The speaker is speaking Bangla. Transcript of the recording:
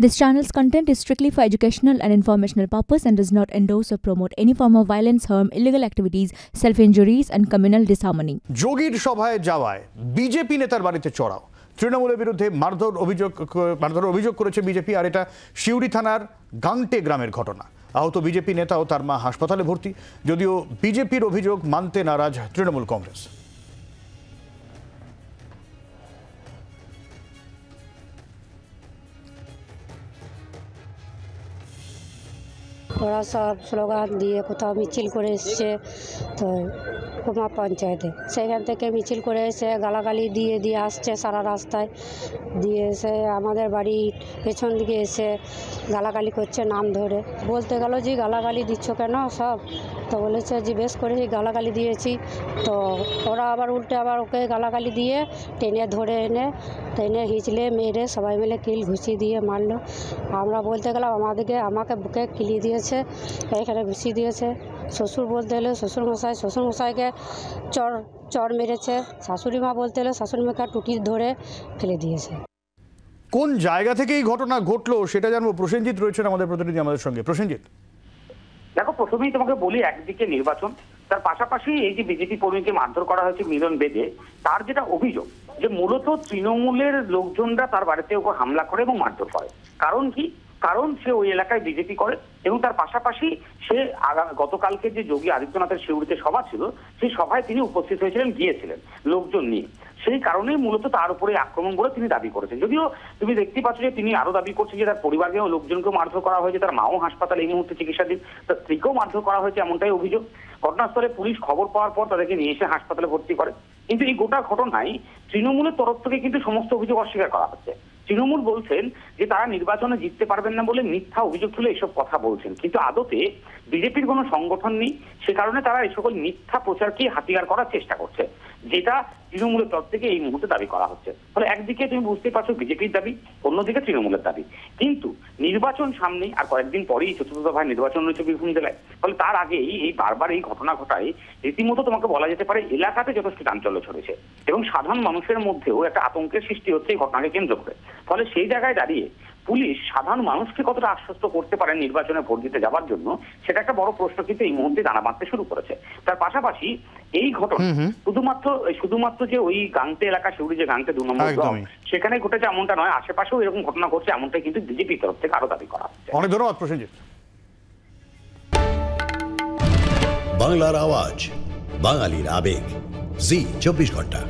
This channel's content is strictly for educational and informational purpose and does not endorse or promote any form of violence, harm, illegal activities, self-injuries and communal disharmony. যোগীর সভায় যাওয়ায় বিজেপি নেতার বাড়িতে চড়াও। তৃণমূলের বিরুদ্ধে মারধর অভিযোগ করেছে বিজেপি, আর এটা সিউড়ি থানার গাংটে গ্রামের ঘটনা। আহত বিজেপি নেতা ও তার মা হাসপাতালে ভর্তি। যদিও বিজেপির অভিযোগ মানতে নারাজ তৃণমূল কংগ্রেস। ওরা সব স্লোগান দিয়ে কোথাও মিছিল করে এসছে, তো কুমা পঞ্চায়েতে সেখান থেকে মিছিল করে এসে গালাগালি দিয়ে আসছে সারা রাস্তায়, দিয়ে এসে আমাদের বাড়ির পেছন দিকে এসে গালাগালি করছে নাম ধরে। বলতে গেল যে গালাগালি দিচ্ছ কেন সব, তো বলেছে যে বেশ করে গালাগালি দিয়েছি। তো ওরা আবার উল্টে আবার ওকে গালাগালি দিয়ে টেনে ধরে টেনে হিঁচলে মেরে সবাই মিলে কিল ঘুষি দিয়ে মারলো। আমরা বলতে গেলাম আমাকে বুকে কিলি দিয়েছে, এখানে ঘুষি দিয়েছে। শ্বশুর বলতে হলে শ্বশুরমশাইকে চর মেরেছে। শাশুড়ি মা বলতে হলে শাশুড়ি মাকে টুটি ধরে ফেলে দিয়েছে। কোন জায়গা থেকে এই ঘটনা ঘটলো সেটা জানবো। প্রসেনজিৎ রয়েছেন আমাদের প্রতিনিধি আমাদের সঙ্গে। প্রসেনজিৎ, দেখো, প্রথমেই তোমাকে বলি, একদিকে নির্বাচন, তার পাশাপাশি এই যে বিজেপি কর্মীকে মারধর করা হয়েছে মিলন বেদে, তার যেটা অভিযোগ যে মূলত তৃণমূলের লোকজনরা তার বাড়িতে ওকে হামলা করে এবং মারধর করে। কারণ কি? কারণ সে ওই এলাকায় বিজেপি করে এবং তার পাশাপাশি সে গতকালকে যে যোগী আদিত্যনাথের সিউড়িতে সভা ছিল, সেই সভায় তিনি উপস্থিত হয়েছিলেন, গিয়েছিলেন লোকজন নিয়ে। সেই কারণেই মূলত তার উপরে আক্রমণ বলে তিনি দাবি করেছেন। যদিও তুমি দেখতে পাচ্ছ যে তিনি আরো দাবি করছেন যে তার পরিবারকেও লোকজনকেও মারধর করা হয়েছে, তার মাও হাসপাতালে এই মুহূর্তে চিকিৎসাধীন, তার স্ত্রীকেও মারধর করা হয়েছে, এমনটাই অভিযোগ। ঘটনাস্থলে পুলিশ খবর পাওয়ার পর তাদেরকে নিয়ে এসে হাসপাতালে ভর্তি করে। কিন্তু এই গোটা ঘটনায় তৃণমূলের তরফ থেকে কিন্তু সমস্ত অভিযোগ অস্বীকার করা হচ্ছে। তৃণমূল বলছেন যে তারা নির্বাচনে জিততে পারবেন না বলে মিথ্যা অভিযোগ তুলে এসব কথা বলছেন, কিন্তু আদতে বিজেপির কোনো সংগঠন নেই, সে কারণে তারা এই সকল মিথ্যা প্রচারকে হাতিয়ার করার চেষ্টা করছে, যেটা তৃণমূলের তরফ থেকে এই মুহূর্তে দাবি করা হচ্ছে। ফলে একদিকে তুমি বুঝতে পারছো বিজেপির দাবি, অন্যদিকে তৃণমূলের দাবি। কিন্তু নির্বাচন সামনে, আর কয়েকদিন পরেই চতুর্থ দফায় নির্বাচন রয়েছে বীরভূম জেলায়। ফলে তার আগেই এই বারবার এই ঘটনা ঘটায় রীতিমতো তোমাকে বলা যেতে পারে এলাকাতে যথেষ্ট চাঞ্চল্য ছড়েছে এবং সাধারণ মানুষের মধ্যেও একটা আতঙ্কের সৃষ্টি হচ্ছে এই ঘটনাকে কেন্দ্র করে। ফলে সেই জায়গায় দাঁড়িয়ে পুলিশ সাধারণ মানুষকে কতটা আশ্বস্ত করতে পারে নির্বাচনে ভোট দিতে যাওয়ার জন্য, সেটা একটা বড় প্রশ্ন কিন্তু এই মুহূর্তে দানা বাঁধতে শুরু করেছে। তার পাশাপাশি এই ঘটনা শুধুমাত্র যে ওই গাংটে এলাকা, সিউড়ি যে গাংটে 2 নম্বর ব্লক, সেখানে ঘটেছে এমনটা নয়, আশেপাশেও এরকম ঘটনা ঘটছে এমনটাই কিন্তু বিজেপির তরফ থেকে আরো দাবি করা হচ্ছে। অনেক ধন্যবাদ প্রসেনজিৎ। বাংলার আওয়াজ, বাঙালির আবেগ, জি 24 ঘন্টা।